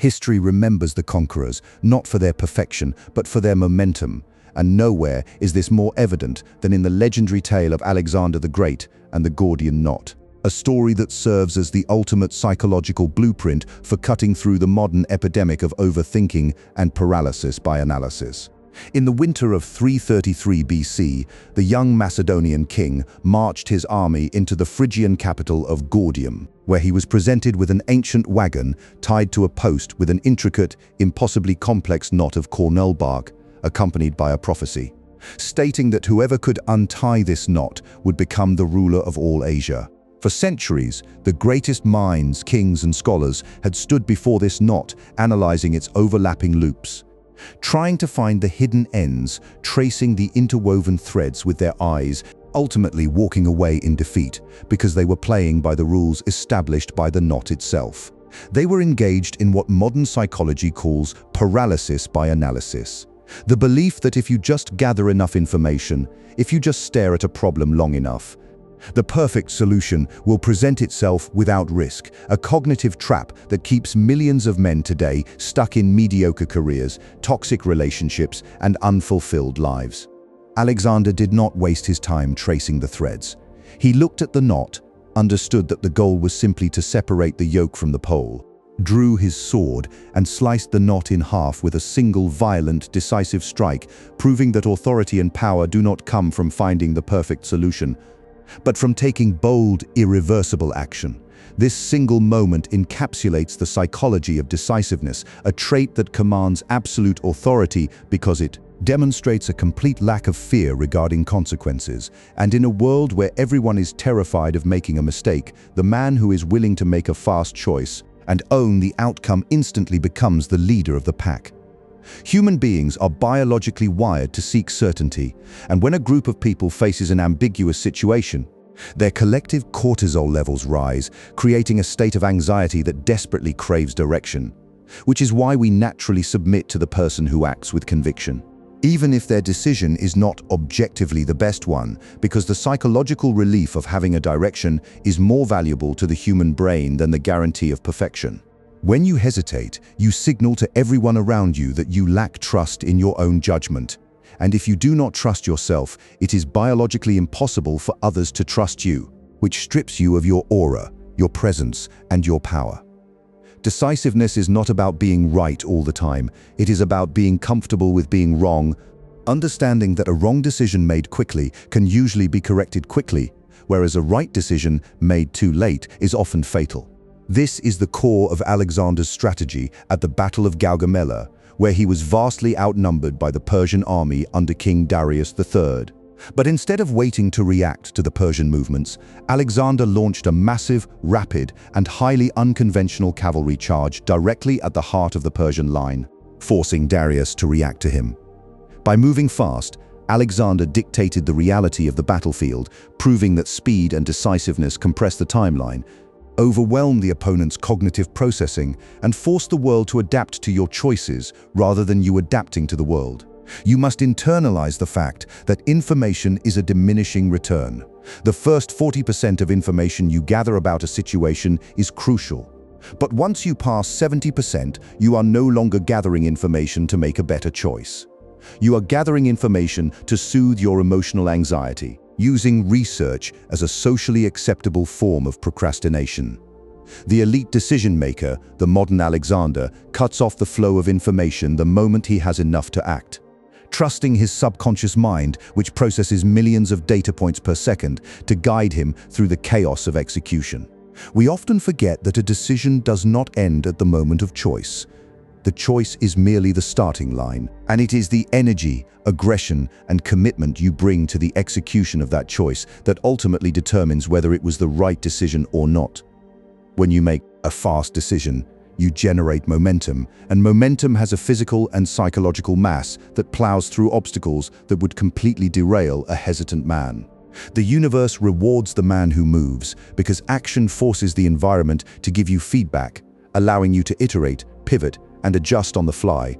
History remembers the conquerors, not for their perfection, but for their momentum. And nowhere is this more evident than in the legendary tale of Alexander the Great and the Gordian knot. A story that serves as the ultimate psychological blueprint for cutting through the modern epidemic of overthinking and paralysis by analysis. In the winter of 333 BC, the young Macedonian king marched his army into the Phrygian capital of Gordium, where he was presented with an ancient wagon tied to a post with an intricate, impossibly complex knot of cornel bark, accompanied by a prophecy, stating that whoever could untie this knot would become the ruler of all Asia. For centuries, the greatest minds, kings and scholars had stood before this knot, analyzing its overlapping loops, trying to find the hidden ends, tracing the interwoven threads with their eyes, ultimately walking away in defeat because they were playing by the rules established by the knot itself. They were engaged in what modern psychology calls paralysis by analysis. The belief that if you just gather enough information, if you just stare at a problem long enough, the perfect solution will present itself without risk, a cognitive trap that keeps millions of men today stuck in mediocre careers, toxic relationships, and unfulfilled lives. Alexander did not waste his time tracing the threads. He looked at the knot, understood that the goal was simply to separate the yoke from the pole, drew his sword, and sliced the knot in half with a single violent, decisive strike, proving that authority and power do not come from finding the perfect solution, but from taking bold, irreversible action. This single moment encapsulates the psychology of decisiveness, a trait that commands absolute authority because it demonstrates a complete lack of fear regarding consequences. And in a world where everyone is terrified of making a mistake, the man who is willing to make a fast choice and own the outcome instantly becomes the leader of the pack. Human beings are biologically wired to seek certainty, and when a group of people faces an ambiguous situation, their collective cortisol levels rise, creating a state of anxiety that desperately craves direction, which is why we naturally submit to the person who acts with conviction, even if their decision is not objectively the best one, because the psychological relief of having a direction is more valuable to the human brain than the guarantee of perfection. When you hesitate, you signal to everyone around you that you lack trust in your own judgment. And if you do not trust yourself, it is biologically impossible for others to trust you, which strips you of your aura, your presence, and your power. Decisiveness is not about being right all the time. It is about being comfortable with being wrong, understanding that a wrong decision made quickly can usually be corrected quickly, whereas a right decision made too late is often fatal. This is the core of Alexander's strategy at the Battle of Gaugamela, where he was vastly outnumbered by the Persian army under King Darius III. But instead of waiting to react to the Persian movements, Alexander launched a massive, rapid, and highly unconventional cavalry charge directly at the heart of the Persian line, forcing Darius to react to him. By moving fast, Alexander dictated the reality of the battlefield, proving that speed and decisiveness compress the timeline, overwhelm the opponent's cognitive processing, and force the world to adapt to your choices rather than you adapting to the world. You must internalize the fact that information is a diminishing return. The first 40% of information you gather about a situation is crucial. But once you pass 70%, you are no longer gathering information to make a better choice. You are gathering information to soothe your emotional anxiety, using research as a socially acceptable form of procrastination. The elite decision maker, the modern Alexander, cuts off the flow of information the moment he has enough to act, trusting his subconscious mind, which processes millions of data points per second, to guide him through the chaos of execution. We often forget that a decision does not end at the moment of choice. The choice is merely the starting line, and it is the energy, aggression, and commitment you bring to the execution of that choice that ultimately determines whether it was the right decision or not. When you make a fast decision, you generate momentum, and momentum has a physical and psychological mass that plows through obstacles that would completely derail a hesitant man. The universe rewards the man who moves because action forces the environment to give you feedback, allowing you to iterate, pivot, and adjust on the fly,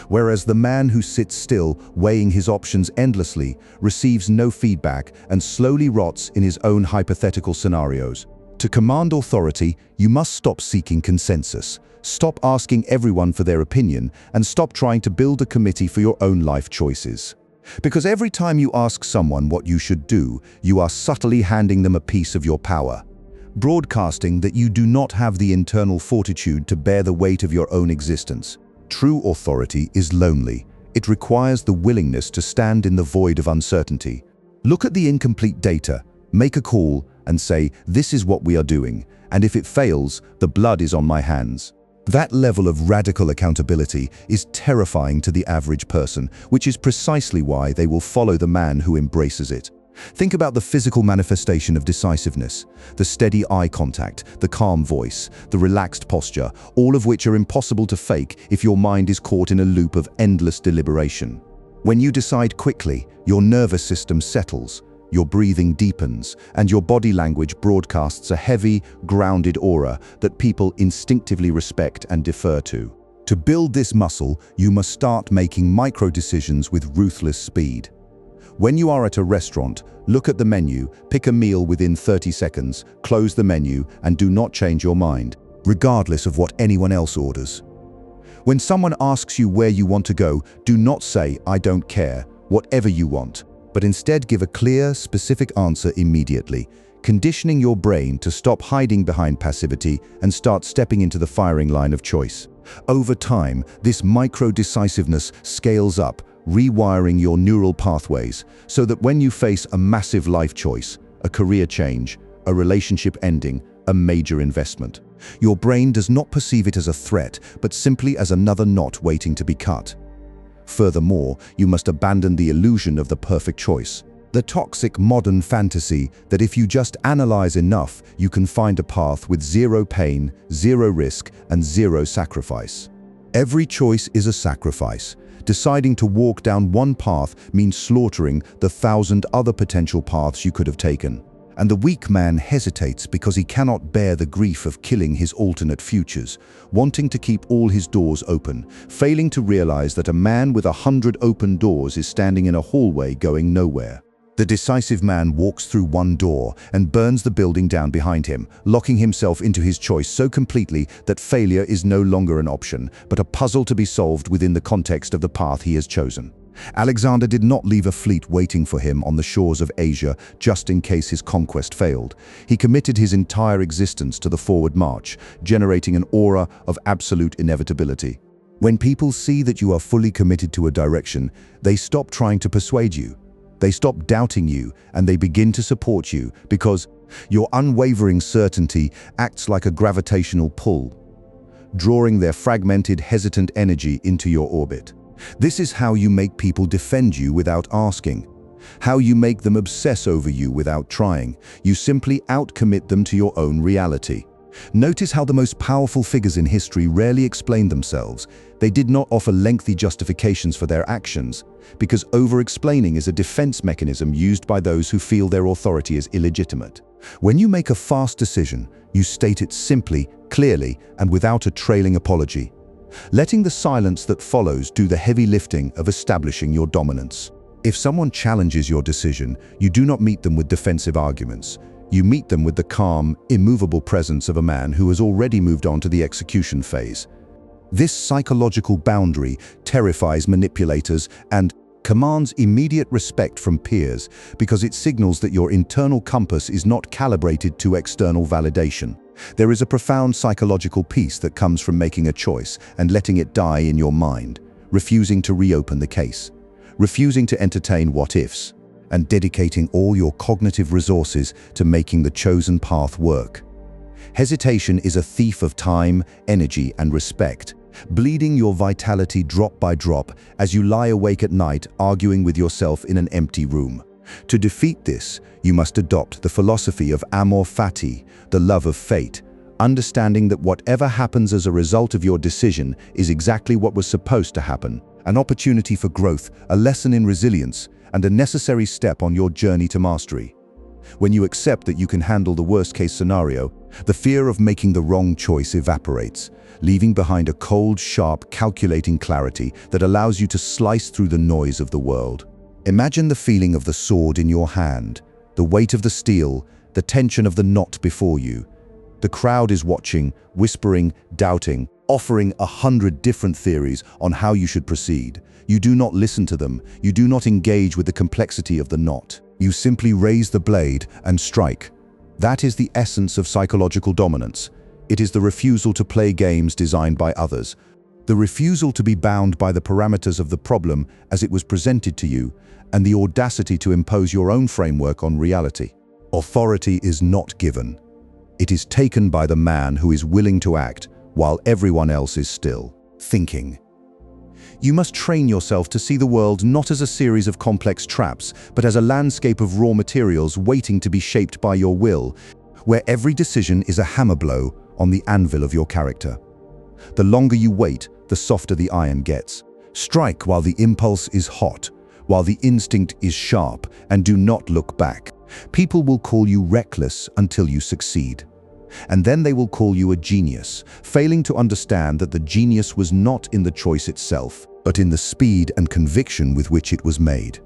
whereas the man who sits still, weighing his options endlessly, receives no feedback and slowly rots in his own hypothetical scenarios. To command authority, you must stop seeking consensus. Stop asking everyone for their opinion and stop trying to build a committee for your own life choices. Because every time you ask someone what you should do, you are subtly handing them a piece of your power, broadcasting that you do not have the internal fortitude to bear the weight of your own existence. True authority is lonely. It requires the willingness to stand in the void of uncertainty. Look at the incomplete data, make a call, and say, "This is what we are doing, and if it fails, the blood is on my hands." That level of radical accountability is terrifying to the average person, which is precisely why they will follow the man who embraces it. Think about the physical manifestation of decisiveness, the steady eye contact, the calm voice, the relaxed posture, all of which are impossible to fake if your mind is caught in a loop of endless deliberation. When you decide quickly, your nervous system settles, your breathing deepens, and your body language broadcasts a heavy, grounded aura that people instinctively respect and defer to. To build this muscle, you must start making micro-decisions with ruthless speed. When you are at a restaurant, look at the menu, pick a meal within 30 seconds, close the menu, and do not change your mind, regardless of what anyone else orders. When someone asks you where you want to go, do not say, "I don't care," whatever you want, but instead give a clear, specific answer immediately, conditioning your brain to stop hiding behind passivity and start stepping into the firing line of choice. Over time, this micro-decisiveness scales up, rewiring your neural pathways so that when you face a massive life choice, a career change, a relationship ending, a major investment, your brain does not perceive it as a threat, but simply as another knot waiting to be cut. Furthermore, you must abandon the illusion of the perfect choice, the toxic modern fantasy that if you just analyze enough, you can find a path with zero pain, zero risk, and zero sacrifice. Every choice is a sacrifice. Deciding to walk down one path means slaughtering the 1,000 other potential paths you could have taken. And the weak man hesitates because he cannot bear the grief of killing his alternate futures, wanting to keep all his doors open, failing to realize that a man with 100 open doors is standing in a hallway going nowhere. The decisive man walks through one door and burns the building down behind him, locking himself into his choice so completely that failure is no longer an option, but a puzzle to be solved within the context of the path he has chosen. Alexander did not leave a fleet waiting for him on the shores of Asia just in case his conquest failed. He committed his entire existence to the forward march, generating an aura of absolute inevitability. When people see that you are fully committed to a direction, they stop trying to persuade you. They stop doubting you and they begin to support you because your unwavering certainty acts like a gravitational pull, drawing their fragmented, hesitant energy into your orbit. This is how you make people defend you without asking, how you make them obsess over you without trying. You simply outcommit them to your own reality. Notice how the most powerful figures in history rarely explain themselves. They did not offer lengthy justifications for their actions, because over-explaining is a defense mechanism used by those who feel their authority is illegitimate. When you make a fast decision, you state it simply, clearly, and without a trailing apology, letting the silence that follows do the heavy lifting of establishing your dominance. If someone challenges your decision, you do not meet them with defensive arguments. You meet them with the calm, immovable presence of a man who has already moved on to the execution phase. This psychological boundary terrifies manipulators and commands immediate respect from peers because it signals that your internal compass is not calibrated to external validation. There is a profound psychological peace that comes from making a choice and letting it die in your mind, refusing to reopen the case, refusing to entertain what-ifs, and dedicating all your cognitive resources to making the chosen path work. Hesitation is a thief of time, energy, and respect, bleeding your vitality drop by drop as you lie awake at night arguing with yourself in an empty room. To defeat this, you must adopt the philosophy of amor fati, the love of fate, understanding that whatever happens as a result of your decision is exactly what was supposed to happen, an opportunity for growth, a lesson in resilience, and a necessary step on your journey to mastery. When you accept that you can handle the worst-case scenario, the fear of making the wrong choice evaporates, leaving behind a cold, sharp, calculating clarity that allows you to slice through the noise of the world. Imagine the feeling of the sword in your hand, the weight of the steel, the tension of the knot before you. The crowd is watching, whispering, doubting, offering 100 different theories on how you should proceed. You do not listen to them. You do not engage with the complexity of the knot. You simply raise the blade and strike. That is the essence of psychological dominance. It is the refusal to play games designed by others. The refusal to be bound by the parameters of the problem as it was presented to you, and the audacity to impose your own framework on reality. Authority is not given. It is taken by the man who is willing to act while everyone else is still thinking. You must train yourself to see the world not as a series of complex traps, but as a landscape of raw materials waiting to be shaped by your will, where every decision is a hammer blow on the anvil of your character. The longer you wait, the softer the iron gets. Strike while the impulse is hot, while the instinct is sharp, and do not look back. People will call you reckless until you succeed. And then they will call you a genius, failing to understand that the genius was not in the choice itself, but in the speed and conviction with which it was made.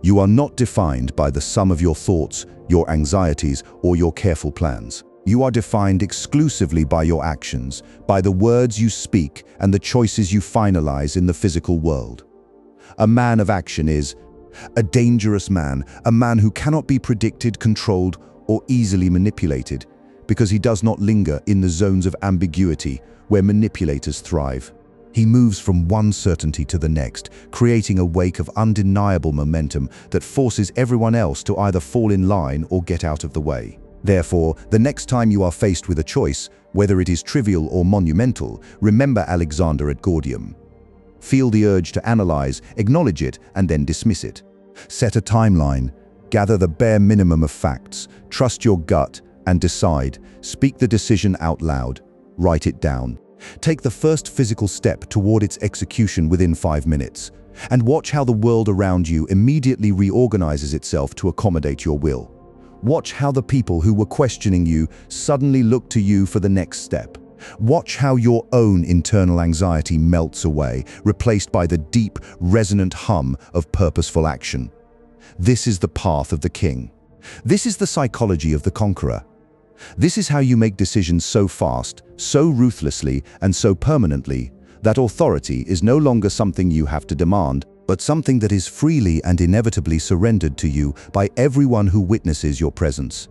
You are not defined by the sum of your thoughts, your anxieties, or your careful plans. You are defined exclusively by your actions, by the words you speak and the choices you finalize in the physical world. A man of action is a dangerous man, a man who cannot be predicted, controlled, or easily manipulated, because he does not linger in the zones of ambiguity where manipulators thrive. He moves from one certainty to the next, creating a wake of undeniable momentum that forces everyone else to either fall in line or get out of the way. Therefore, the next time you are faced with a choice, whether it is trivial or monumental, remember Alexander at Gordium. Feel the urge to analyze, acknowledge it, and then dismiss it. Set a timeline, gather the bare minimum of facts, trust your gut, and decide. Speak the decision out loud. Write it down. Take the first physical step toward its execution within 5 minutes, and watch how the world around you immediately reorganizes itself to accommodate your will. Watch how the people who were questioning you suddenly look to you for the next step. Watch how your own internal anxiety melts away, replaced by the deep, resonant hum of purposeful action. This is the path of the king. This is the psychology of the conqueror. This is how you make decisions so fast, so ruthlessly, and so permanently that authority is no longer something you have to demand, but something that is freely and inevitably surrendered to you by everyone who witnesses your presence.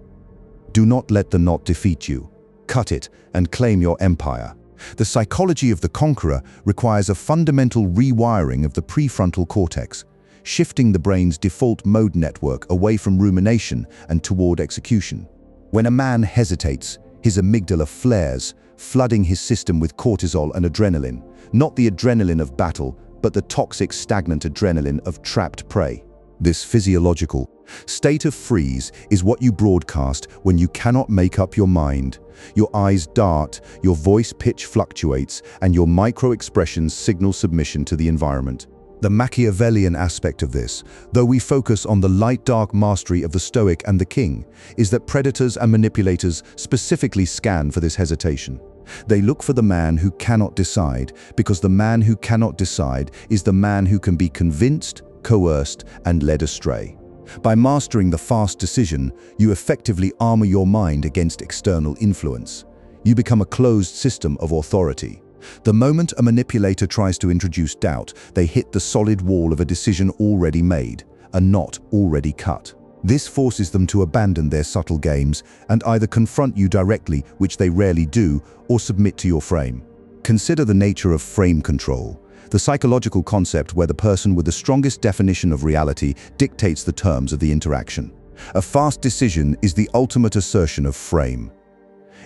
Do not let the knot defeat you. Cut it and claim your empire. The psychology of the conqueror requires a fundamental rewiring of the prefrontal cortex, shifting the brain's default mode network away from rumination and toward execution. When a man hesitates, his amygdala flares, flooding his system with cortisol and adrenaline, not the adrenaline of battle, but the toxic, stagnant adrenaline of trapped prey. This physiological state of freeze is what you broadcast when you cannot make up your mind. Your eyes dart, your voice pitch fluctuates, and your micro-expressions signal submission to the environment. The Machiavellian aspect of this, though we focus on the light-dark mastery of the Stoic and the king, is that predators and manipulators specifically scan for this hesitation. They look for the man who cannot decide, because the man who cannot decide is the man who can be convinced, coerced, and led astray. By mastering the fast decision, you effectively armor your mind against external influence. You become a closed system of authority. The moment a manipulator tries to introduce doubt, they hit the solid wall of a decision already made, a knot already cut. This forces them to abandon their subtle games and either confront you directly, which they rarely do, or submit to your frame. Consider the nature of frame control, the psychological concept where the person with the strongest definition of reality dictates the terms of the interaction. A fast decision is the ultimate assertion of frame.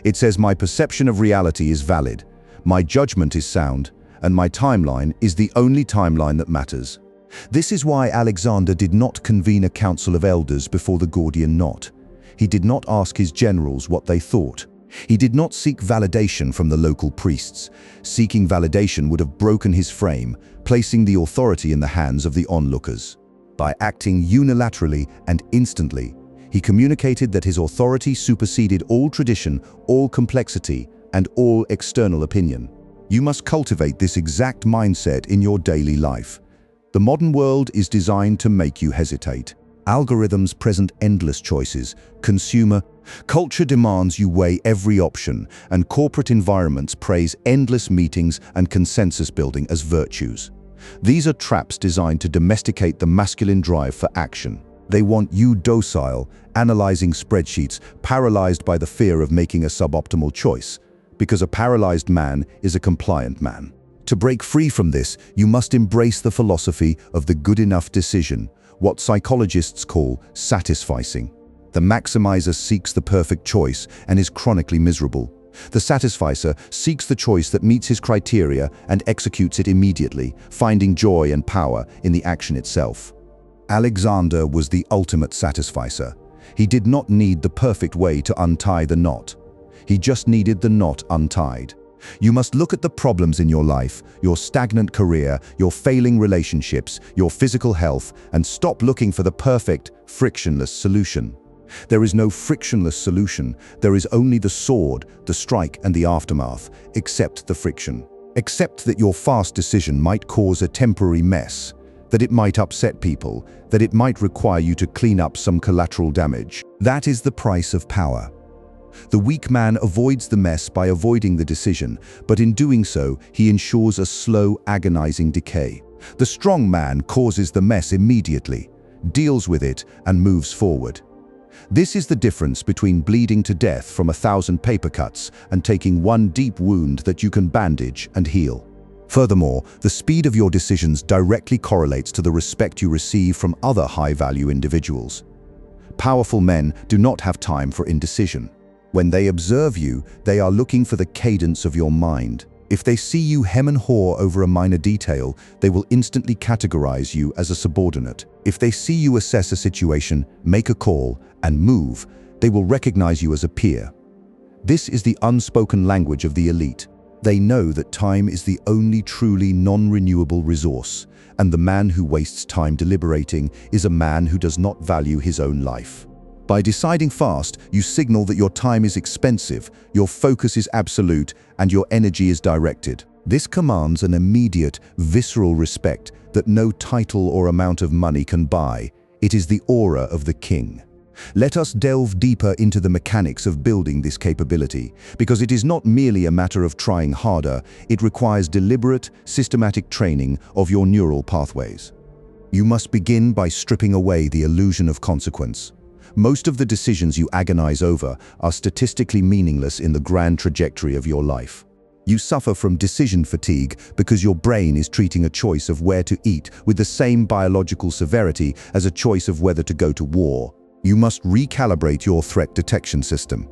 It says my perception of reality is valid, my judgment is sound, and my timeline is the only timeline that matters. This is why Alexander did not convene a council of elders before the Gordian knot. He did not ask his generals what they thought. He did not seek validation from the local priests. Seeking validation would have broken his frame, placing the authority in the hands of the onlookers. By acting unilaterally and instantly, he communicated that his authority superseded all tradition, all complexity, and all external opinion. You must cultivate this exact mindset in your daily life. The modern world is designed to make you hesitate. Algorithms present endless choices. Consumer culture demands you weigh every option, and corporate environments praise endless meetings and consensus building as virtues. These are traps designed to domesticate the masculine drive for action. They want you docile, analyzing spreadsheets, paralyzed by the fear of making a suboptimal choice, because a paralyzed man is a compliant man. To break free from this, you must embrace the philosophy of the good enough decision, what psychologists call satisficing. The maximizer seeks the perfect choice and is chronically miserable. The satisficer seeks the choice that meets his criteria and executes it immediately, finding joy and power in the action itself. Alexander was the ultimate satisficer. He did not need the perfect way to untie the knot. He just needed the knot untied. You must look at the problems in your life, your stagnant career, your failing relationships, your physical health, and stop looking for the perfect, frictionless solution. There is no frictionless solution. There is only the sword, the strike, and the aftermath. Accept the friction. Accept that your fast decision might cause a temporary mess, that it might upset people, that it might require you to clean up some collateral damage. That is the price of power. The weak man avoids the mess by avoiding the decision, but in doing so, he ensures a slow, agonizing decay. The strong man causes the mess immediately, deals with it, and moves forward. This is the difference between bleeding to death from 1,000 paper cuts and taking one deep wound that you can bandage and heal. Furthermore, the speed of your decisions directly correlates to the respect you receive from other high-value individuals. Powerful men do not have time for indecision. When they observe you, they are looking for the cadence of your mind. If they see you hem and haw over a minor detail, they will instantly categorize you as a subordinate. If they see you assess a situation, make a call, and move, they will recognize you as a peer. This is the unspoken language of the elite. They know that time is the only truly non-renewable resource, and the man who wastes time deliberating is a man who does not value his own life. By deciding fast, you signal that your time is expensive, your focus is absolute, and your energy is directed. This commands an immediate, visceral respect that no title or amount of money can buy. It is the aura of the king. Let us delve deeper into the mechanics of building this capability, because it is not merely a matter of trying harder, it requires deliberate, systematic training of your neural pathways. You must begin by stripping away the illusion of consequence. Most of the decisions you agonize over are statistically meaningless in the grand trajectory of your life. You suffer from decision fatigue because your brain is treating a choice of where to eat with the same biological severity as a choice of whether to go to war. You must recalibrate your threat detection system.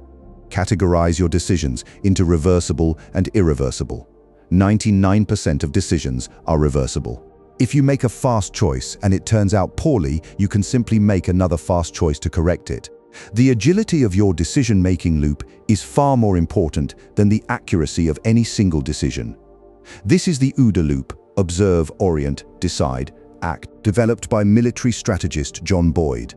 Categorize your decisions into reversible and irreversible. 99% of decisions are reversible. If you make a fast choice and it turns out poorly, you can simply make another fast choice to correct it. The agility of your decision-making loop is far more important than the accuracy of any single decision. This is the OODA loop: observe, orient, decide, act, developed by military strategist John Boyd.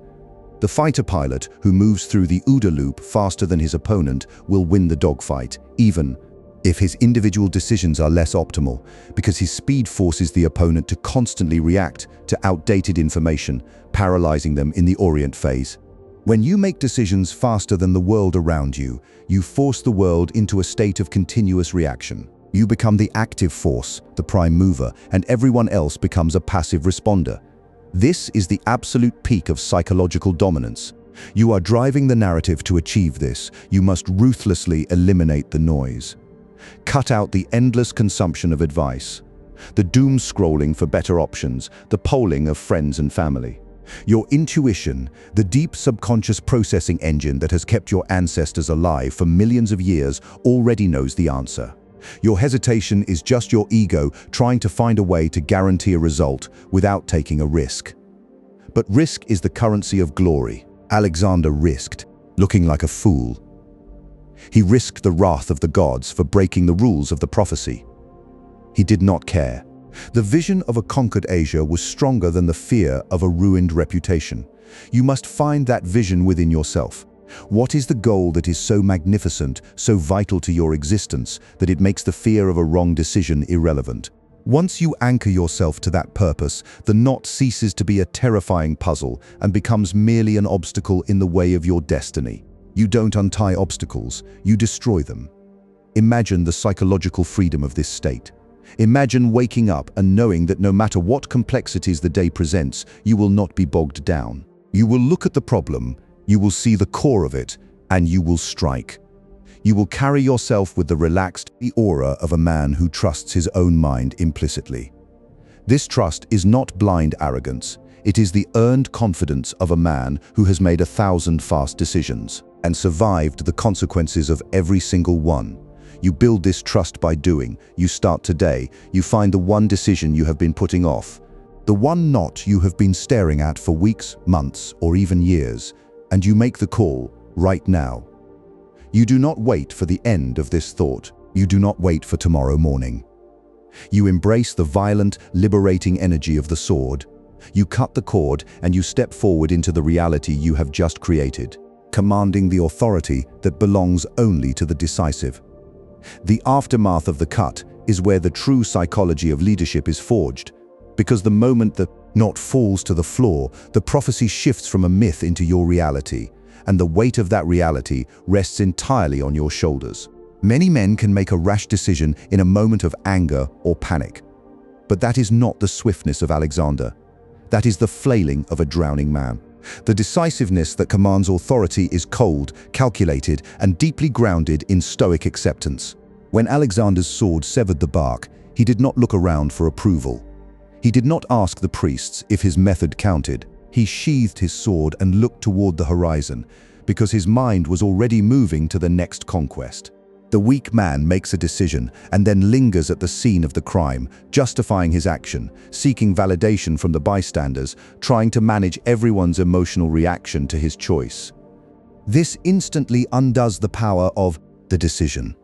The fighter pilot who moves through the OODA loop faster than his opponent will win the dogfight, even if his individual decisions are less optimal, because his speed forces the opponent to constantly react to outdated information, paralyzing them in the orient phase. When you make decisions faster than the world around you, you force the world into a state of continuous reaction. You become the active force, the prime mover, and everyone else becomes a passive responder. This is the absolute peak of psychological dominance. You are driving the narrative. To achieve this, you must ruthlessly eliminate the noise. Cut out the endless consumption of advice, the doom scrolling for better options, the polling of friends and family. Your intuition, the deep subconscious processing engine that has kept your ancestors alive for millions of years, already knows the answer. Your hesitation is just your ego trying to find a way to guarantee a result without taking a risk. But risk is the currency of glory. Alexander risked, looking like a fool. He risked the wrath of the gods for breaking the rules of the prophecy. He did not care. The vision of a conquered Asia was stronger than the fear of a ruined reputation. You must find that vision within yourself. What is the goal that is so magnificent, so vital to your existence, that it makes the fear of a wrong decision irrelevant? Once you anchor yourself to that purpose, the knot ceases to be a terrifying puzzle and becomes merely an obstacle in the way of your destiny. You don't untie obstacles, you destroy them. Imagine the psychological freedom of this state. Imagine waking up and knowing that no matter what complexities the day presents, you will not be bogged down. You will look at the problem, you will see the core of it, and you will strike. You will carry yourself with the relaxed aura of a man who trusts his own mind implicitly. This trust is not blind arrogance. It is the earned confidence of a man who has made 1,000 fast decisions and survived the consequences of every single one. You build this trust by doing. You start today. You find the one decision you have been putting off, the one knot you have been staring at for weeks, months, or even years, and you make the call right now. You do not wait for the end of this thought. You do not wait for tomorrow morning. You embrace the violent, liberating energy of the sword. You cut the cord and you step forward into the reality you have just created, commanding the authority that belongs only to the decisive. The aftermath of the cut is where the true psychology of leadership is forged, because the moment the knot falls to the floor, the prophecy shifts from a myth into your reality, and the weight of that reality rests entirely on your shoulders. Many men can make a rash decision in a moment of anger or panic. But that is not the swiftness of Alexander. That is the flailing of a drowning man. The decisiveness that commands authority is cold, calculated, and deeply grounded in stoic acceptance. When Alexander's sword severed the bark, he did not look around for approval. He did not ask the priests if his method counted. He sheathed his sword and looked toward the horizon, because his mind was already moving to the next conquest. The weak man makes a decision and then lingers at the scene of the crime, justifying his action, seeking validation from the bystanders, trying to manage everyone's emotional reaction to his choice. This instantly undoes the power of the decision.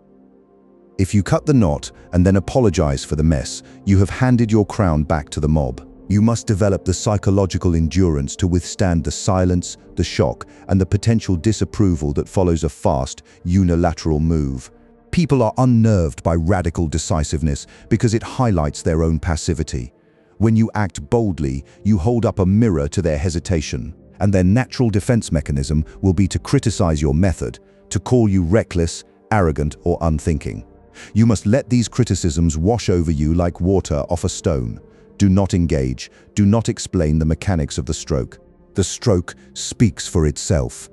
If you cut the knot and then apologize for the mess, you have handed your crown back to the mob. You must develop the psychological endurance to withstand the silence, the shock, and the potential disapproval that follows a fast, unilateral move. People are unnerved by radical decisiveness because it highlights their own passivity. When you act boldly, you hold up a mirror to their hesitation, and their natural defense mechanism will be to criticize your method, to call you reckless, arrogant, or unthinking. You must let these criticisms wash over you like water off a stone. Do not engage. Do not explain the mechanics of the stroke. The stroke speaks for itself.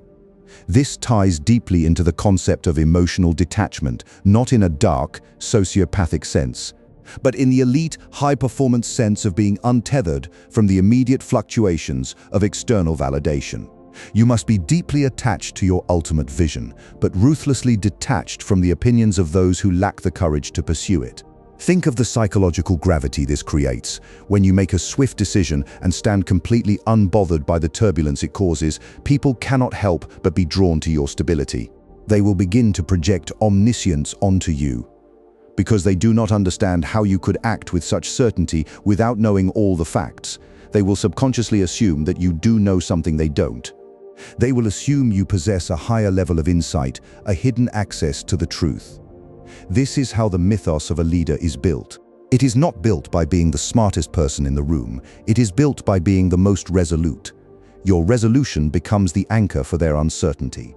This ties deeply into the concept of emotional detachment, not in a dark, sociopathic sense, but in the elite, high-performance sense of being untethered from the immediate fluctuations of external validation. You must be deeply attached to your ultimate vision, but ruthlessly detached from the opinions of those who lack the courage to pursue it. Think of the psychological gravity this creates. When you make a swift decision and stand completely unbothered by the turbulence it causes, people cannot help but be drawn to your stability. They will begin to project omniscience onto you, because they do not understand how you could act with such certainty without knowing all the facts. They will subconsciously assume that you do know something they don't. They will assume you possess a higher level of insight, a hidden access to the truth. This is how the mythos of a leader is built. It is not built by being the smartest person in the room. It is built by being the most resolute. Your resolution becomes the anchor for their uncertainty.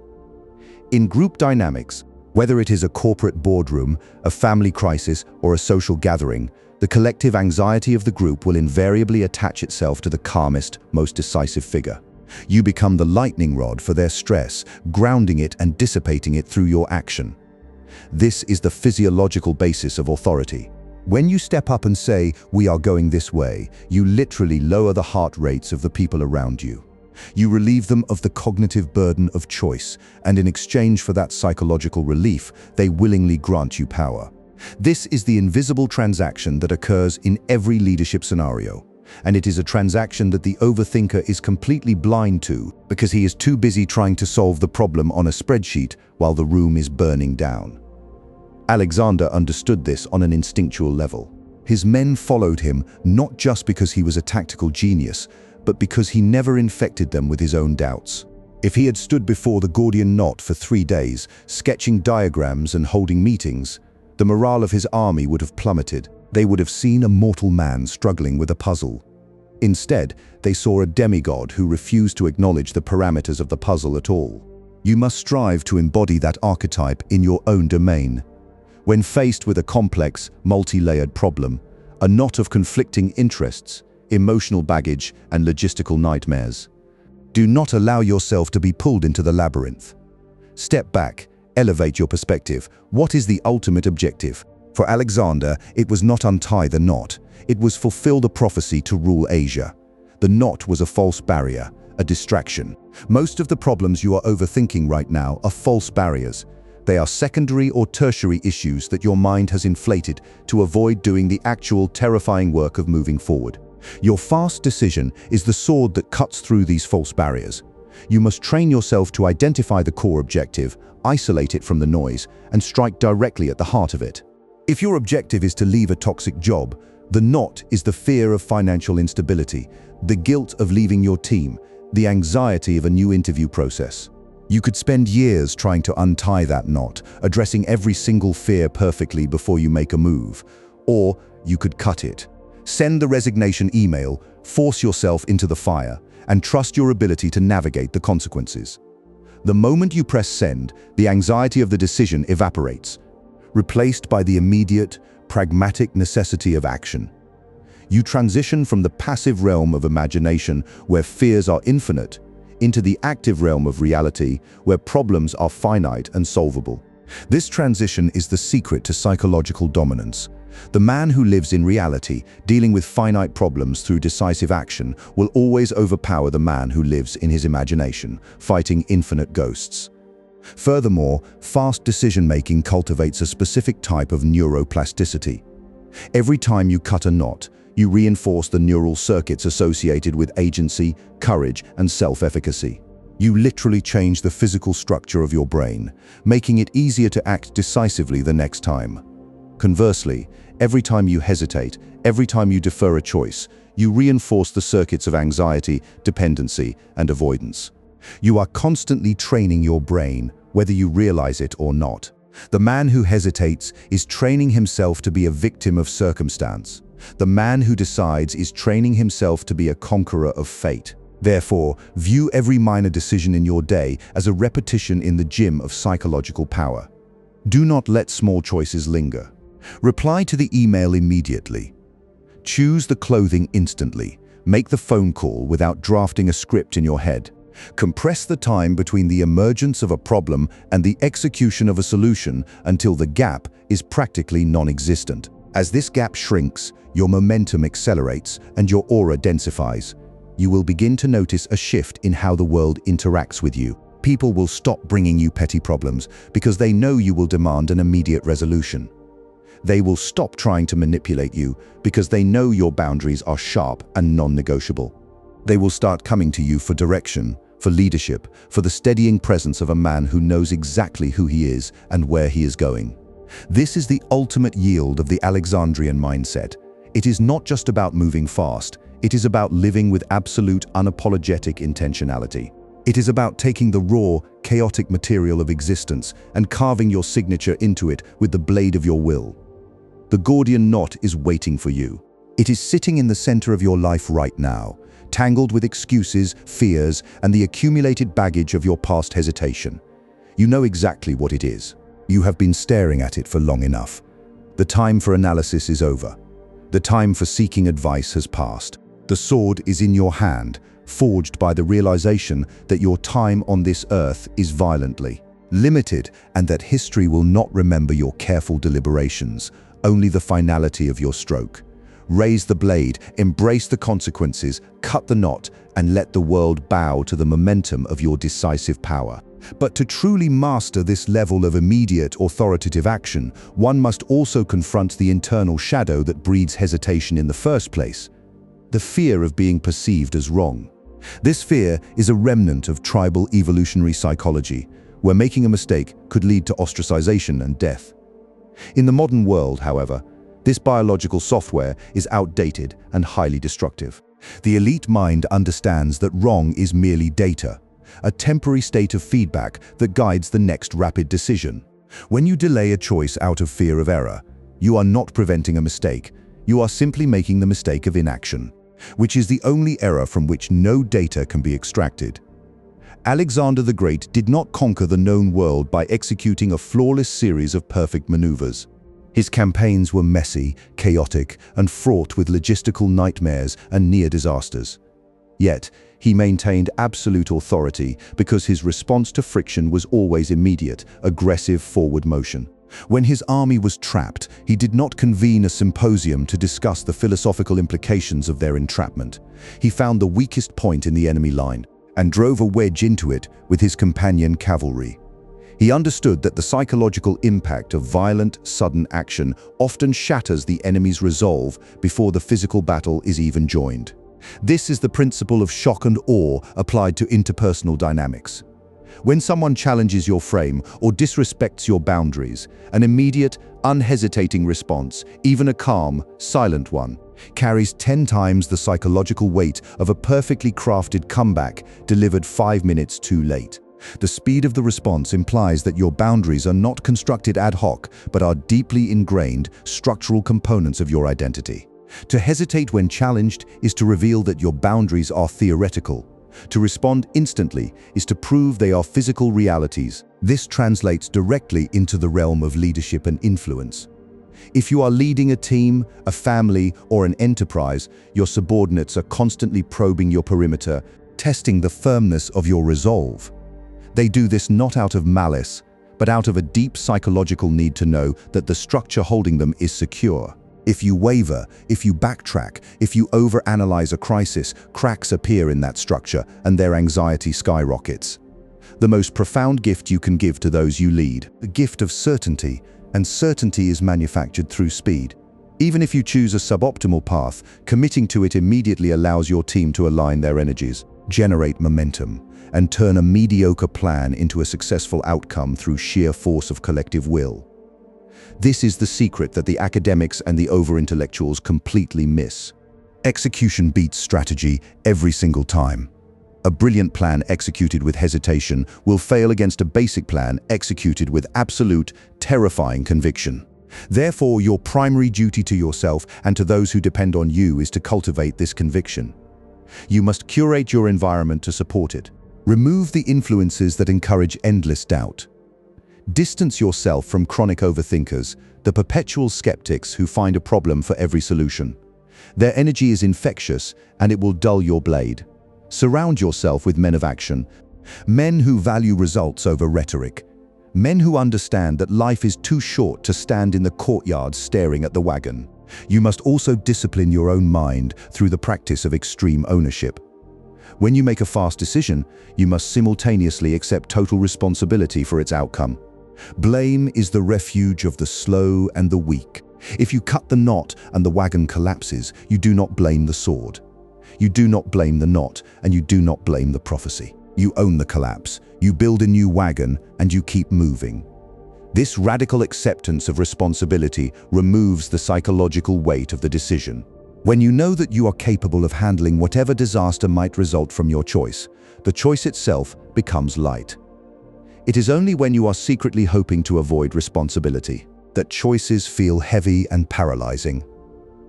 In group dynamics, whether it is a corporate boardroom, a family crisis, or a social gathering, the collective anxiety of the group will invariably attach itself to the calmest, most decisive figure. You become the lightning rod for their stress, grounding it and dissipating it through your action. This is the physiological basis of authority. When you step up and say, "We are going this way," you literally lower the heart rates of the people around you. You relieve them of the cognitive burden of choice, and in exchange for that psychological relief, they willingly grant you power. This is the invisible transaction that occurs in every leadership scenario, and it is a transaction that the overthinker is completely blind to because he is too busy trying to solve the problem on a spreadsheet while the room is burning down. Alexander understood this on an instinctual level. His men followed him not just because he was a tactical genius, but because he never infected them with his own doubts. If he had stood before the Gordian knot for 3 days, sketching diagrams and holding meetings, the morale of his army would have plummeted. They would have seen a mortal man struggling with a puzzle. Instead, they saw a demigod who refused to acknowledge the parameters of the puzzle at all. You must strive to embody that archetype in your own domain. When faced with a complex, multi-layered problem, a knot of conflicting interests, emotional baggage, and logistical nightmares, do not allow yourself to be pulled into the labyrinth. Step back, elevate your perspective. What is the ultimate objective? For Alexander, it was not untie the knot, it was fulfill the prophecy to rule Asia. The knot was a false barrier, a distraction. Most of the problems you are overthinking right now are false barriers. They are secondary or tertiary issues that your mind has inflated to avoid doing the actual terrifying work of moving forward. Your fast decision is the sword that cuts through these false barriers. You must train yourself to identify the core objective, isolate it from the noise, and strike directly at the heart of it. If your objective is to leave a toxic job, the knot is the fear of financial instability, the guilt of leaving your team, the anxiety of a new interview process. You could spend years trying to untie that knot, addressing every single fear perfectly before you make a move. Or you could cut it. Send the resignation email, force yourself into the fire, and trust your ability to navigate the consequences. The moment you press send, the anxiety of the decision evaporates, replaced by the immediate, pragmatic necessity of action. You transition from the passive realm of imagination, where fears are infinite, into the active realm of reality, where problems are finite and solvable. This transition is the secret to psychological dominance. The man who lives in reality, dealing with finite problems through decisive action, will always overpower the man who lives in his imagination, fighting infinite ghosts. Furthermore, fast decision-making cultivates a specific type of neuroplasticity. Every time you cut a knot, you reinforce the neural circuits associated with agency, courage, and self-efficacy. You literally change the physical structure of your brain, making it easier to act decisively the next time. Conversely, every time you hesitate, every time you defer a choice, you reinforce the circuits of anxiety, dependency, and avoidance. You are constantly training your brain, whether you realize it or not. The man who hesitates is training himself to be a victim of circumstance. The man who decides is training himself to be a conqueror of fate. Therefore, view every minor decision in your day as a repetition in the gym of psychological power. Do not let small choices linger. Reply to the email immediately. Choose the clothing instantly. Make the phone call without drafting a script in your head. Compress the time between the emergence of a problem and the execution of a solution until the gap is practically non-existent. As this gap shrinks, your momentum accelerates and your aura densifies. You will begin to notice a shift in how the world interacts with you. People will stop bringing you petty problems because they know you will demand an immediate resolution. They will stop trying to manipulate you because they know your boundaries are sharp and non-negotiable. They will start coming to you for direction, for leadership, for the steadying presence of a man who knows exactly who he is and where he is going. This is the ultimate yield of the Alexandrian mindset. It is not just about moving fast, it is about living with absolute unapologetic intentionality. It is about taking the raw, chaotic material of existence and carving your signature into it with the blade of your will. The Gordian knot is waiting for you. It is sitting in the center of your life right now, tangled with excuses, fears, and the accumulated baggage of your past hesitation. You know exactly what it is. You have been staring at it for long enough. The time for analysis is over. The time for seeking advice has passed. The sword is in your hand, forged by the realization that your time on this earth is violently limited and that history will not remember your careful deliberations, only the finality of your stroke. Raise the blade, embrace the consequences, cut the knot, and let the world bow to the momentum of your decisive power. But to truly master this level of immediate authoritative action, one must also confront the internal shadow that breeds hesitation in the first place: the fear of being perceived as wrong. This fear is a remnant of tribal evolutionary psychology, where making a mistake could lead to ostracization and death. In the modern world, however, this biological software is outdated and highly destructive. The elite mind understands that wrong is merely data, a temporary state of feedback that guides the next rapid decision. When you delay a choice out of fear of error, you are not preventing a mistake, You are simply making the mistake of inaction, which is the only error from which no data can be extracted. Alexander the Great did not conquer the known world by executing a flawless series of perfect maneuvers. His campaigns were messy, chaotic, and fraught with logistical nightmares and near disasters. Yet, he maintained absolute authority because his response to friction was always immediate, aggressive forward motion. When his army was trapped, he did not convene a symposium to discuss the philosophical implications of their entrapment. He found the weakest point in the enemy line and drove a wedge into it with his companion cavalry. He understood that the psychological impact of violent, sudden action often shatters the enemy's resolve before the physical battle is even joined. This is the principle of shock and awe applied to interpersonal dynamics. When someone challenges your frame or disrespects your boundaries, an immediate, unhesitating response, even a calm, silent one, carries 10 times the psychological weight of a perfectly crafted comeback delivered 5 minutes too late. The speed of the response implies that your boundaries are not constructed ad hoc, but are deeply ingrained structural components of your identity. To hesitate when challenged is to reveal that your boundaries are theoretical. To respond instantly is to prove they are physical realities. This translates directly into the realm of leadership and influence. If you are leading a team, a family, or an enterprise, your subordinates are constantly probing your perimeter, testing the firmness of your resolve. They do this not out of malice, but out of a deep psychological need to know that the structure holding them is secure. If you waver, if you backtrack, if you overanalyze a crisis, cracks appear in that structure and their anxiety skyrockets. The most profound gift you can give to those you lead, the gift of certainty, and certainty is manufactured through speed. Even if you choose a suboptimal path, committing to it immediately allows your team to align their energies, generate momentum, and turn a mediocre plan into a successful outcome through sheer force of collective will. This is the secret that the academics and the over-intellectuals completely miss. Execution beats strategy every single time. A brilliant plan executed with hesitation will fail against a basic plan executed with absolute, terrifying conviction. Therefore, your primary duty to yourself and to those who depend on you is to cultivate this conviction. You must curate your environment to support it. Remove the influences that encourage endless doubt. Distance yourself from chronic overthinkers, the perpetual skeptics who find a problem for every solution. Their energy is infectious, and it will dull your blade. Surround yourself with men of action, men who value results over rhetoric, men who understand that life is too short to stand in the courtyard staring at the wagon. You must also discipline your own mind through the practice of extreme ownership. When you make a fast decision, you must simultaneously accept total responsibility for its outcome. Blame is the refuge of the slow and the weak. If you cut the knot and the wagon collapses, you do not blame the sword. You do not blame the knot, and you do not blame the prophecy. You own the collapse, you build a new wagon, and you keep moving. This radical acceptance of responsibility removes the psychological weight of the decision. When you know that you are capable of handling whatever disaster might result from your choice, the choice itself becomes light. It is only when you are secretly hoping to avoid responsibility that choices feel heavy and paralyzing.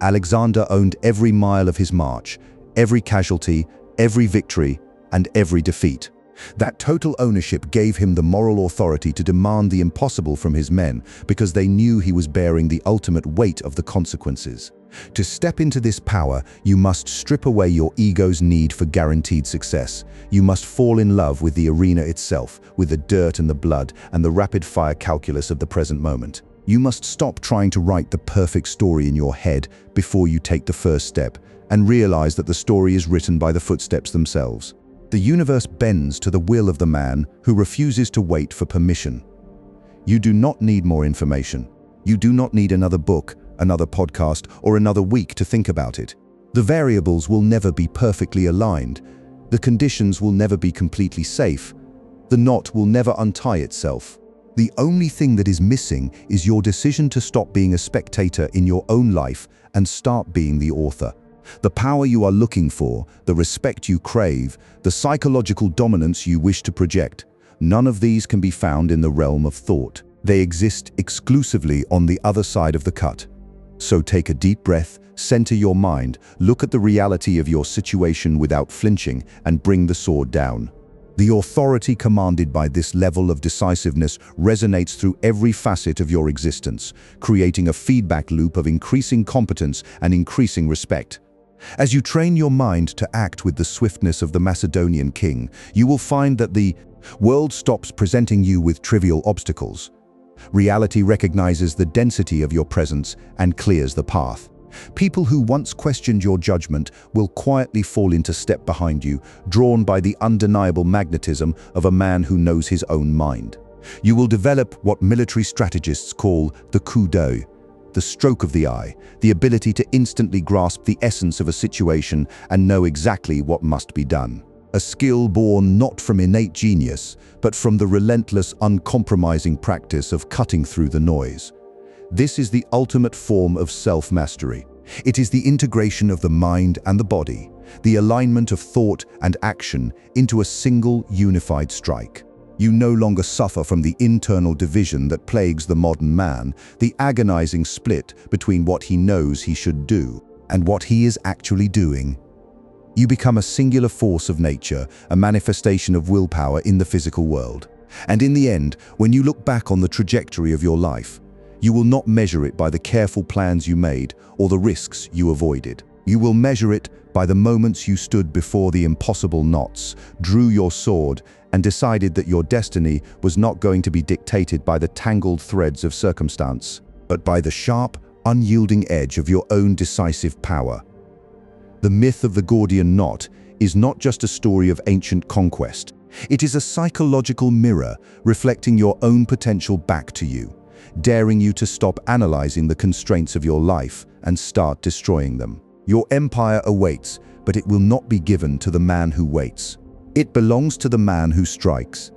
Alexander owned every mile of his march, every casualty, every victory, and every defeat. That total ownership gave him the moral authority to demand the impossible from his men because they knew he was bearing the ultimate weight of the consequences. To step into this power, you must strip away your ego's need for guaranteed success. You must fall in love with the arena itself, with the dirt and the blood and the rapid-fire calculus of the present moment. You must stop trying to write the perfect story in your head before you take the first step, and realize that the story is written by the footsteps themselves. The universe bends to the will of the man who refuses to wait for permission. You do not need more information. You do not need another book, another podcast, or another week to think about it. The variables will never be perfectly aligned. The conditions will never be completely safe. The knot will never untie itself. The only thing that is missing is your decision to stop being a spectator in your own life and start being the author. The power you are looking for, the respect you crave, the psychological dominance you wish to project, none of these can be found in the realm of thought. They exist exclusively on the other side of the cut. So take a deep breath, center your mind, look at the reality of your situation without flinching, and bring the sword down. The authority commanded by this level of decisiveness resonates through every facet of your existence, creating a feedback loop of increasing competence and increasing respect. As you train your mind to act with the swiftness of the Macedonian king, you will find that the world stops presenting you with trivial obstacles. Reality recognizes the density of your presence and clears the path. People who once questioned your judgment will quietly fall into step behind you, drawn by the undeniable magnetism of a man who knows his own mind. You will develop what military strategists call the coup d'œil, the stroke of the eye, the ability to instantly grasp the essence of a situation and know exactly what must be done. A skill born not from innate genius, but from the relentless, uncompromising practice of cutting through the noise. This is the ultimate form of self-mastery. It is the integration of the mind and the body, the alignment of thought and action into a single unified strike. You no longer suffer from the internal division that plagues the modern man, the agonizing split between what he knows he should do and what he is actually doing. You become a singular force of nature, a manifestation of willpower in the physical world. And in the end, when you look back on the trajectory of your life, you will not measure it by the careful plans you made or the risks you avoided. You will measure it by the moments you stood before the impossible knots, drew your sword, and decided that your destiny was not going to be dictated by the tangled threads of circumstance, but by the sharp, unyielding edge of your own decisive power. The myth of the Gordian knot is not just a story of ancient conquest. It is a psychological mirror reflecting your own potential back to you, daring you to stop analyzing the constraints of your life and start destroying them. Your empire awaits, but it will not be given to the man who waits. It belongs to the man who strikes.